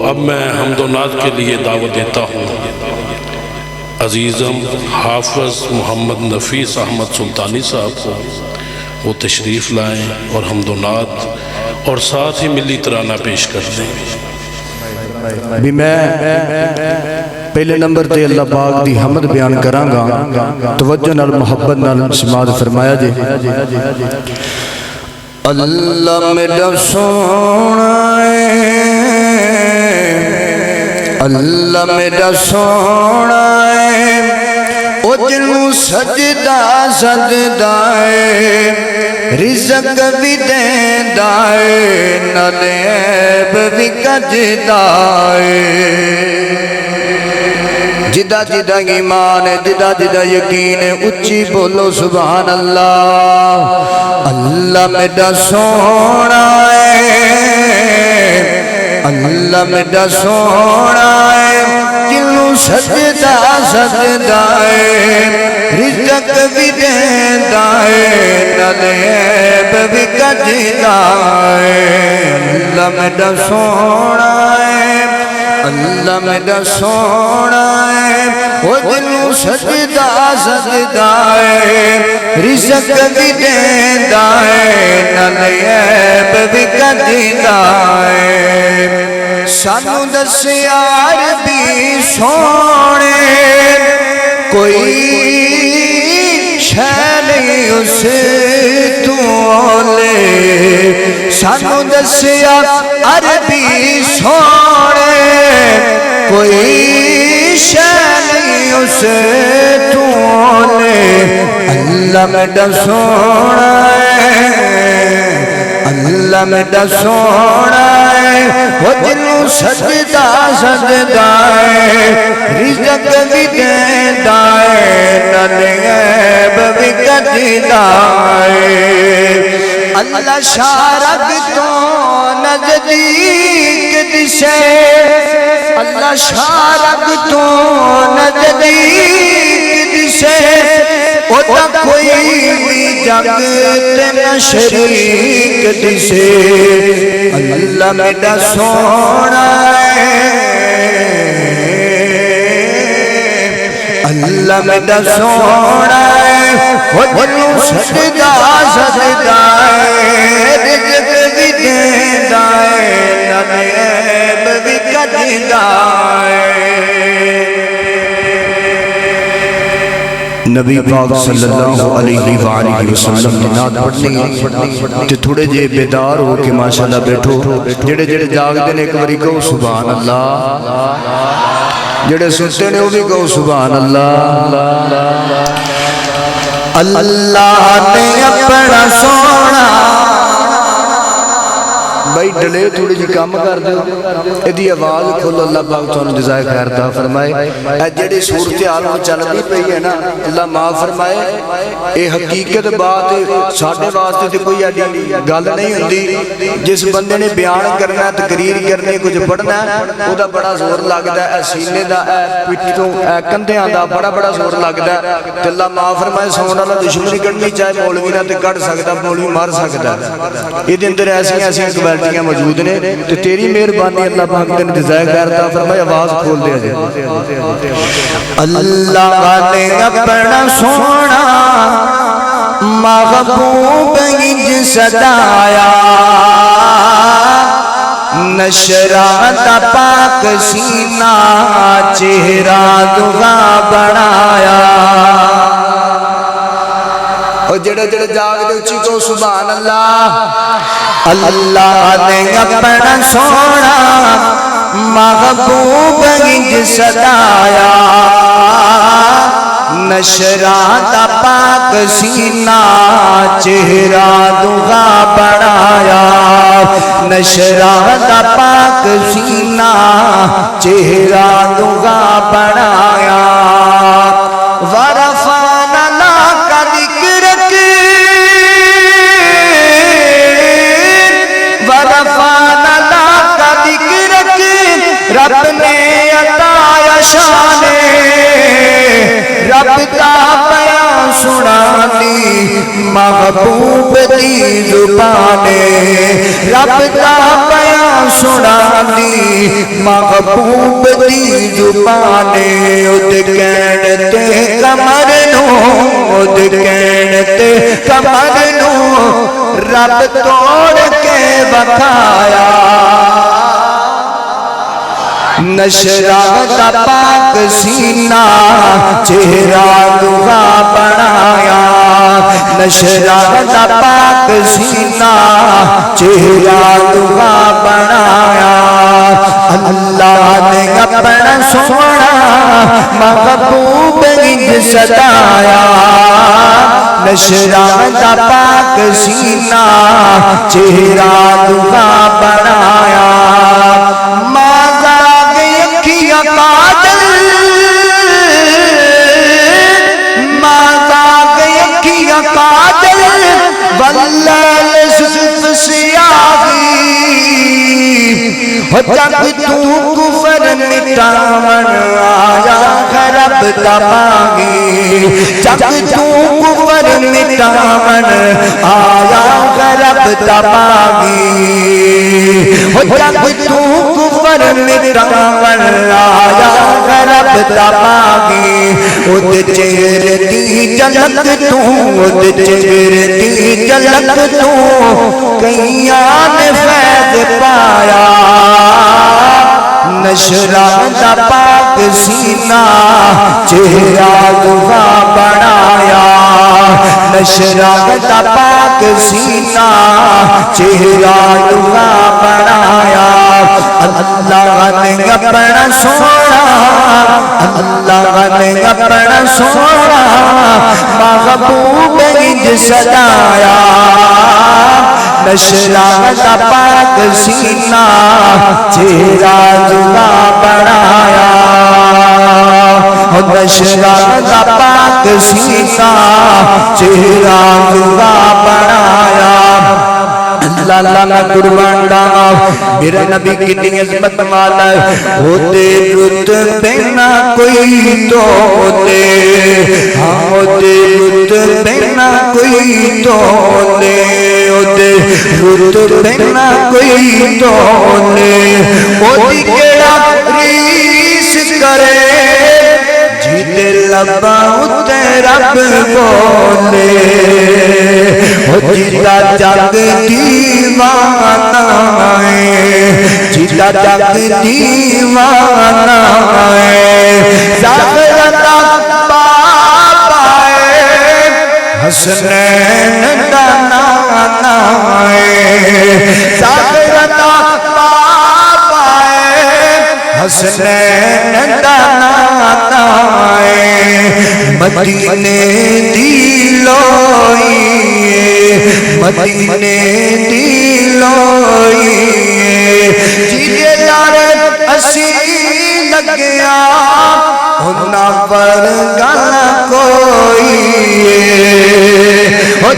اب میں حمد و نعت کے لیے دعوت دیتا ہوں عزیزم حافظ محمد نفیس احمد سلطانی صاحب کو، وہ تشریف لائیں اور حمد و نعت اور ساتھ ہی ملی ترانہ پیش کر دیں۔ بھی میں پہلے نمبر تے اللہ پاک دی حمد بیان کراں گا، توجہ نال محبت نال سماعت فرمایا جی۔ اللہ میرا سونا ہے، اللہ میرا سونا ہے، او جنوں سجدہ سجدہ ہے، رزق بھی دیندا ہے، نال عیب بھی کجدا ہے۔ جدہ جدہ ایمان ہے، جدہ جدہ یقین ہے، اچھی بولو سبحان اللہ۔ اللہ میرا سونا ہے، اللہ میرا سونا ہے، جنوں سجدہ سجدہ ہے، رزق بھی دیندا ہے، نال عیب بھی کجدا ہے۔ اللہ میرا سونا ہے، اللہ میرا سونا ہے، وہ جنوں سجدہ سجدہ ہے، رزق بھی دیندا ہے، نال عیب بھی کجدا ہے۔ سانو دسیا عربی سونے کوئی شے نہیں اس تو اولے، سانو دسیا عربی سونے کوئی شے نہیں اس تو اولے۔ اللہ میرا سونا ہے، اللہ میرا سونا ہے، وہ جنوں سجدہ سجدہ ہے، رزق بھی دیندا ہے، نال عیب بھی کجدا ہے۔ اللہ شارک تو نزدیک دسے، اللہ شارک تو نزدیک دسے، اوہ کوئی بھی جگ تے نہ شریک دسے۔ اللہ میرا سونا ہے، اللہ میرا سونا ہے، وہ جنوں سجدہ سجدہ ہے، رزق بھی دیندا ہے، نال عیب بھی کجدا ہے۔ نبی پاک صلی اللہ علیہ وآلہ وسلم کی نعت پڑھنی ہے، تے تھوڑے جے بیدار ہو کے ماشاءاللہ بیٹھو، جڑے جڑے جاگ دے نے ایک باری کہو سبحان اللہ، جڑے سنتے نے وہ بھی کہو سبحان اللہ۔ اللہ نے اپنا سونا، بھائی ڈلے تھوڑی جی کام کر دو، ایدی آواز کھولو، اللہ پاک تو انہوں جزائے خیر عطا فرمائے۔ اے جڑی صورتحال میں چلتی پئی ہے نا، اللہ معاف فرمائے، اے حقیقت بات ساڈے واسطے تے کوئی ایڈی گل نہیں ہوندی۔ جس بندے نے بیان کرنا، تقریر کرنی، کچھ پڑھنا ہے، او دا بڑا زور لگدا ہے، اے سینے دا، اے پٹھوں، اے کندھیاں دا بڑا زور لگدا ہے۔ تے اللہ معاف فرمائے، سون والا دشمنی کڈنی چاہے مولوی نہ تے کڈ سکدا، مولوی مار سکدا ہے۔ اے دے اندر ایسی موجود نے، تو تیری مہربانی اللہ پاک نے جزائے خیر عطا فرمائے۔ آواز کھول دیا جائے۔ اللہ نے اپنا سونا محبوب ہنج صدایا، نشرات پاک سینہ چہرہ دعا بنایا۔ اور جڑے جڑے جاگ دے اچھی کو سبحان اللہ۔ اللہ نے اپنا سونا محبوب ہنج صدایا، نشرات پاک سینہ چہرہ دعا بنایا، نشرات پاک سینہ چہرہ دعا بنایا۔ ورفعنا لک ذکرک، ورفعنا لک ذکرک، رب نے عطا شان، رب دا بیان سنانی محبوب دی زبان، رب دا بیان سنانی محبوب دی زبانے اُد کہن تے کمر نو اُد کہن تے کمر نو رب توڑ کے بکھایا نشرہ دا پاک سینہ چہرہ دعا بنایا نشرہ دا پاک سینہ چہرہ دعا بنایا اللہ نے اپنا سونا محبوب انج سدایا نشرہ دا پاک سینہ چہرہ دعا بنایا جب تو کفر مٹاون آیا رب تباہی جب تو کفر مٹاون آیا رب تباہی جب تو کفر مٹاون آیا رب تباہی اُد چہرے دی جھلک تو اُد چہرے دی جھلک تو کئیاں نے فیض پایا نشرہ دا پاک سینہ چہرہ دعا بنایا نشرہ دا پاک سینہ چہرہ دعا بنایا اللہ نے اپنا سونا اللہ نے اپنا سونا محبوب انج سدایا نشرہ دا پاک سینہ چہرہ دعا بنایا نشرہ دا پاک سینہ چہرہ دعا بنایا اللہ اللہ میں قربان ڈالا میرے نبی کتنی عظمت والا ہے ہوتے رتبے نہ کوئی توتے ہاں ہوتے رتبے نہ کوئی توتے ہوتے رتبے نہ کوئی توتے ہوتی کیڑا ریس کرے جیتے لباں تے رب بولے جیتا جگ دیوانہ ہے جیتا جگ دیوانہ ہے زاغرتا بابا ہے حسنین دا نانا ہے زاغرتا بابا ہے حسنین دا نانا ہے مدینے دی لوئی مدینے دی لوئی جیدے لار اسی لگیا انہاں پر گانا کوئی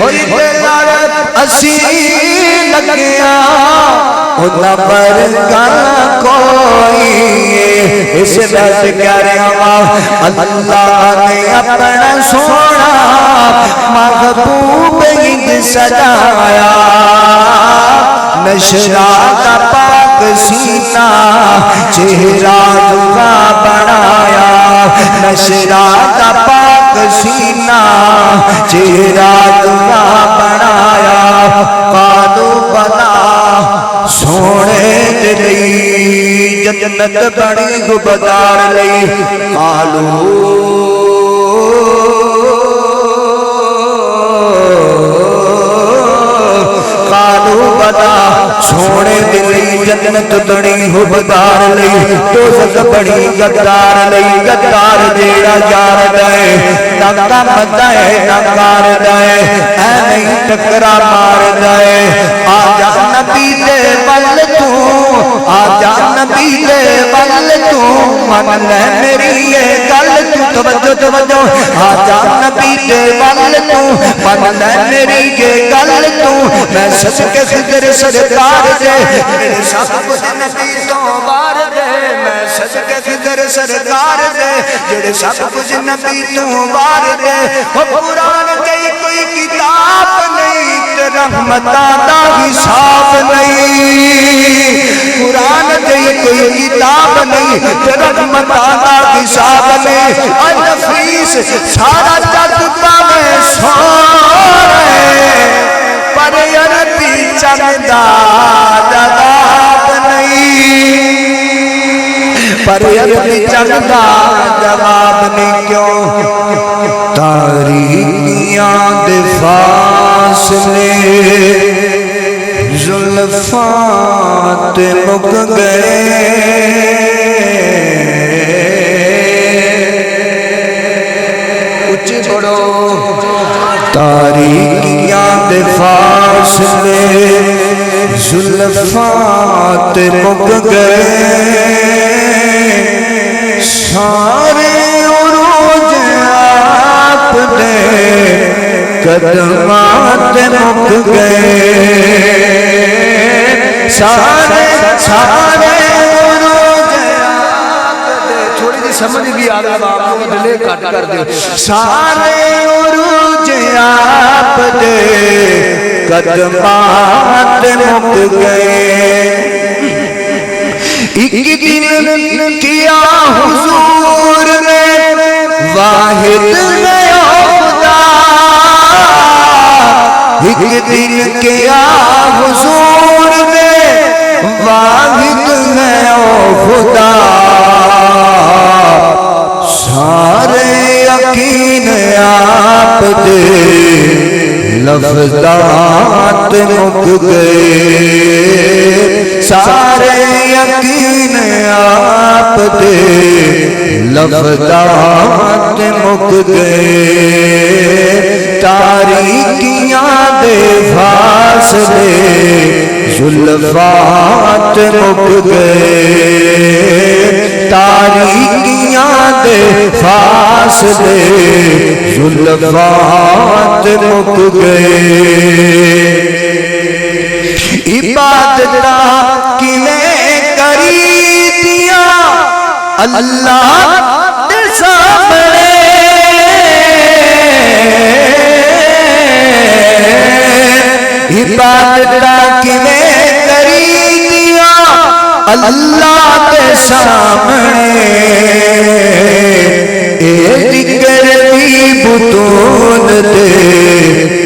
جیدے لار اسی لگیا انہاں پر گانا کوئی اس بات کرے اللہ نے اپنا سونا محبوب انج سدایا نشرہ دا پاک سینہ چہرہ دعا بنایا نشرہ دا پاک سینہ چہرہ دعا بنایا قالو بنا سونے لئی جنت بڑی گبدار لئی قالو بدا سونے دلی جنت بڑی حبدار لئی دوزخ بڑی گدار لئی گدار جیڑا یار دائے نہ کم دائے نہ کار دائے اے نہیں ٹکرا مار دائے آجا نبی دے بل تو آجا نبی دے بل تو من لے میری یہ گل تو توجہ آجا نبی دے بل تو من لے میری یہ گل تو میں سچ کے خضر سرکار دے میرے سب کچھ نبی تو بار دے میں سچ کے خضر سرکار دے جڑے سب کچھ نبی تو بار دے وہ قرآن دے کوئی کتاب نہیں رحمتاں دا حساب نہیں قرآن دے کوئی کتاب نہیں رحمتانہ حساب نہیں اے نفیس سارا جگ پاوے سونے پر عربی چندہ جواب نہیں پر عربی چندہ جواب نہیں کیوں تاریکیاں دے فاصلے زلفاں تے مک گئے اچھی پڑھو تاریکیاں دے فاصلے زلفاں تے مک گئے سارے عروج آپ دے قدمات مک گئے سارے عروج آپ دے تھوڑی جی سمجھ بھی آگا آپ کو دلے کٹ کر دے سارے عروج آپ دے قدمات مک گئے ایک دن کیا حضور نے واحد گیا خدا ایک دن کیا حضور نے واحد گیا خدا سارے یقین آپ دے لفظات مک گئے سارے یقین آپ دے لفظات مک گئے تاریکیاں دے فاصلے زلفات مک گئے تاریکیاں دے فاصلے زلفات مک گئے عبادتاں کیویں کری دیا اللہ دے سامنے عبادتاں کیویں کری دیا اللہ دے سامنے اے ذکر دی بطون دے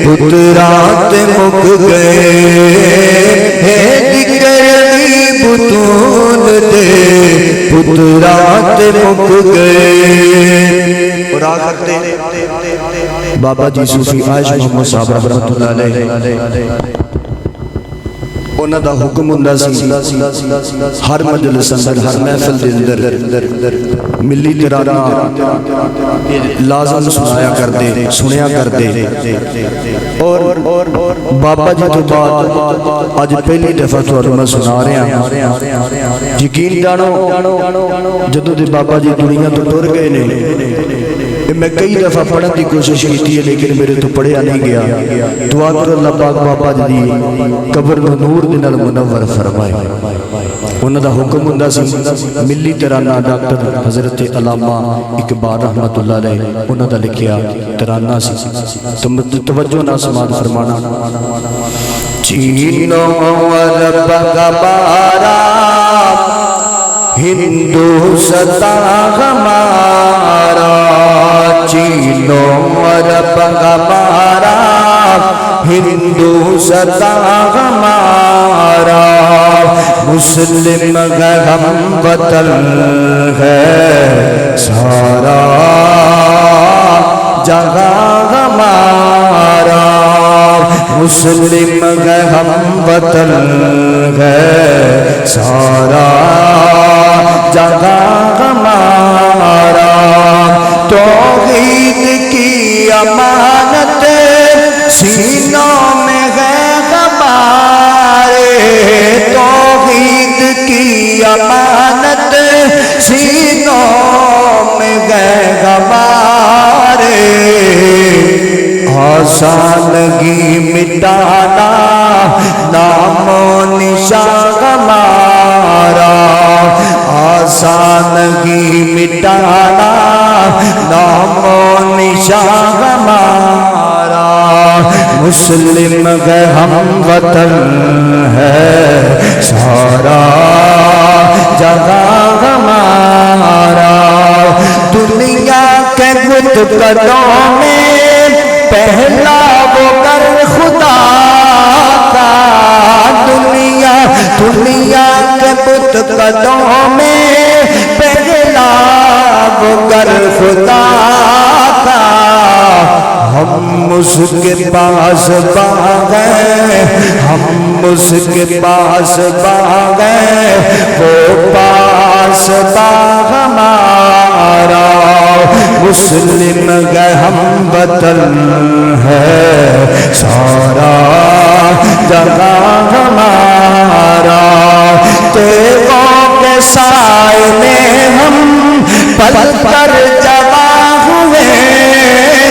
پترات مک گئے اے ذکر دی بطون دے پترات مک گئے اور آخر دے بابا جی صوفی عائش محمد صاحب رحمت اللہ علیہ انہاں دا حکم ہوندا سی ہر مجلس اندر ہر محفل دے اندر ملی ترانہ لازم سنایا کر دے سنیا کر دے اور بابا جی تو بعد آج پہلی دفعہ تو میں سنا رہا ہوں یقین جانو جدوں دے بابا جی دنیا تو ٹر گئے نے میں کئی دفعہ پڑھنے کی کوشش کی ہے لیکن میرے تو پڑھیا نہیں گیا دعا کرو اللہ پاک بابا جی قبر میں نور دے نال منور فرمائے انہاں دا حکم ہوندا سی ملی ترانہ ڈاکٹر حضرت علامہ اقبال رحمت اللہ علیہ انہاں دا لکھیا ترانہ سی توجہ نال سماعت فرمانا چینو عرب کا بارا ہندو ستا ہمارا چینو عرب کا بارا ہندو ستا ہمارا مسلم ہم وطن ہے سارا جگہ ہمارا مسلم ہم وطن ہے سارا جگہ ہمارا توحید کی امانت سینوں میں ہے ہمارے توحید کی امانت سینوں میں ہے ہمارے آسانگی مٹانا نام و نشان ہمارا آسانگی مٹانا نام و نشان ہمارا مسلم ہم وطن ہے سارا جگہ ہمارا بت قدوں میں پہلا وہ گر خدا کا، دنیا کے بت قدوں میں پہلا وہ گر خدا کا، ہم اس کے پاس باغیں، ہم اس کے پاس باغیں، وہ پاس باغ ہمارا، مسلم گئے ہم وطن ہے سارا جگہ ہمارا، تیغوں کے سائے میں ہم پل کر جمع ہوئے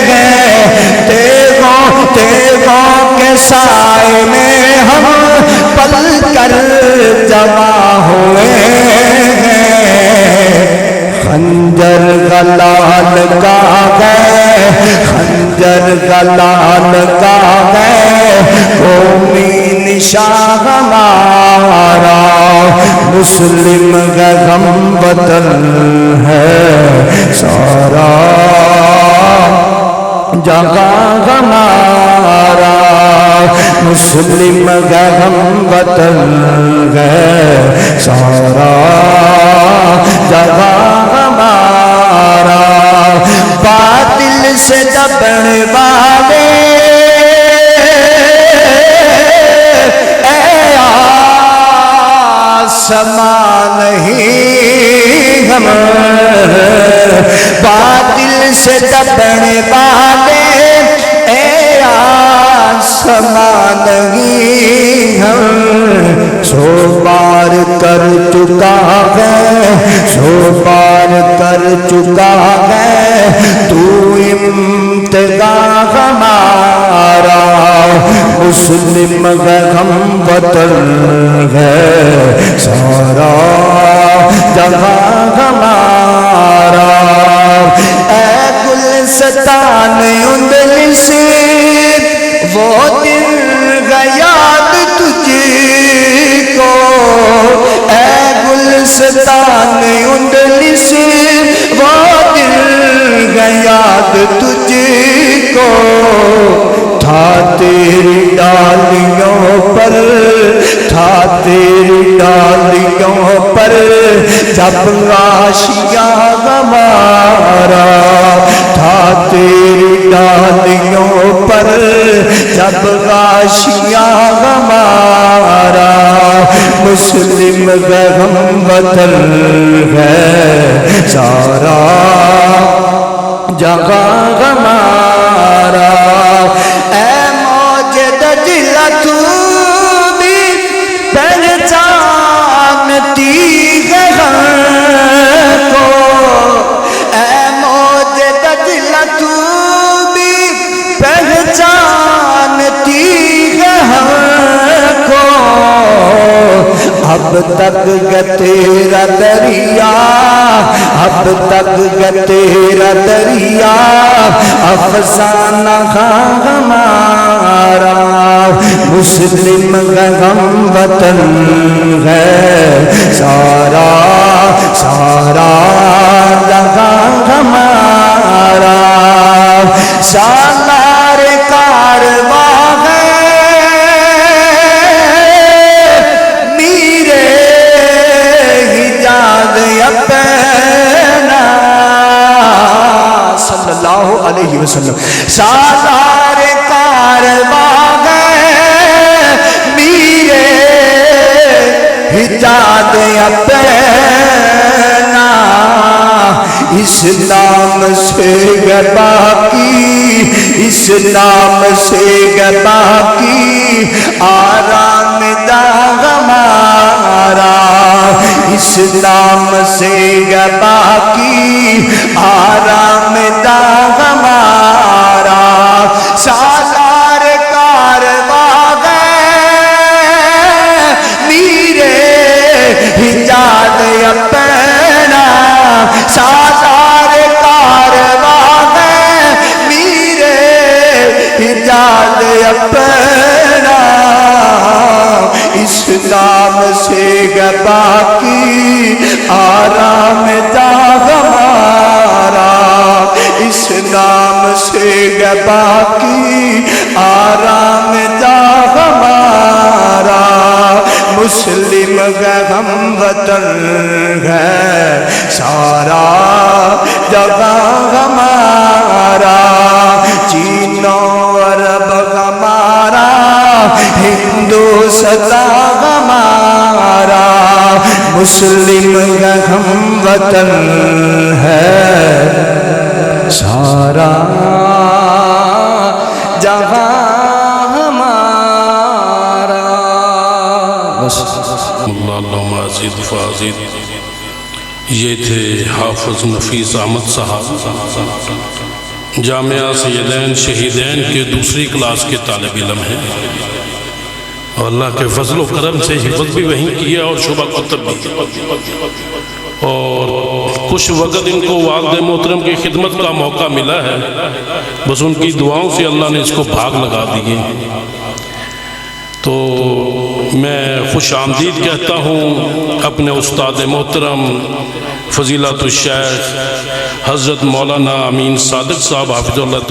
ہیں، تیغوں کے سائے میں ہم پل کر جمع ہوئے ہیں، خنجر غلال کا ہے، خنجر غلال کا ہے، قومی نشان ہمارا، مسلم غم وطن ہے سارا جگہ ہمارا، مسلم غم وطن ہے سارا جگہ ہمارا، باطل سے دبنے والے اے آسمان نہیں ہم، باطل سے دبنے والے اے آسمان نہیں ہم، سو بار کر چکا ہے، سو بار کر چکا ہے تو امتحان ہمارا، مسلم غم وطن ہے سارا جگہ ہمارا، اے گلستان اندلس وہ دن یاد تجھ کو، اے گلستان اندلس وہ دن یاد تجھ کو، تھا تیری ڈالیوں پر، تھا تیری ڈالیوں پر جب غاشیہ ہمارا، تھا تیری ڈالیوں پر جب غاشیہ ہمارا، مسلم غم وطن ہے سارا جگہ ہمارا، اے موج دجلہ تو بھی پہچانتی ہے ہم کو، اے موج دجلہ تو بھی پہچانتی ہے ہم کو، اب تک تیرا دریا، اب تک تیرا دریا افسانہ ہمارا، مسلم غم وطن ہے سارا سارا جگہ ہمارا، سالار کارواں ہے میرے حجاز اپنا، صلی اللہ علیہ وسلم، سالار کارواں ہے میرے حجاز اپنا، اسلام سے گر باقی، اسلام سے گر باقی آرام دہ ہمارا، اسلام سے گر باقی آرام دہ ہمارا، سالار کارواں ہے میرے حجاز اپنا، سالار کارواں ہے میرے حجاز اپنا، اسلام سے گر باقی آرام دہ ہمارا، اسلام ہے باقی آرام جا ہمارا مسلم ہے ہم وطن ہے سارا جگہ ہمارا چین و عرب ہمارا ہندوستان ہمارا مسلم ہے ہم وطن ہے سارا جہاں ہمارا بس اللہم ازد فازد۔ یہ تھے حافظ نفیس احمد صاحب، جامعہ سیدین شہیدین کے دوسری کلاس کے طالب علم ہیں، اور اللہ کے فضل و کرم سے حفظ بھی وہیں کیا اور شعبہ کتب بھی، اور کچھ وقت ان کو والد محترم کی خدمت کا موقع ملا ہے، بس ان کی دعاؤں سے اللہ نے اس کو بھاگ لگا دیے۔ تو میں خوش آمدید کہتا ہوں اپنے استاد محترم فضیلت الشیخ حضرت مولانا امین صادق صاحب حافظ اللہ تعالی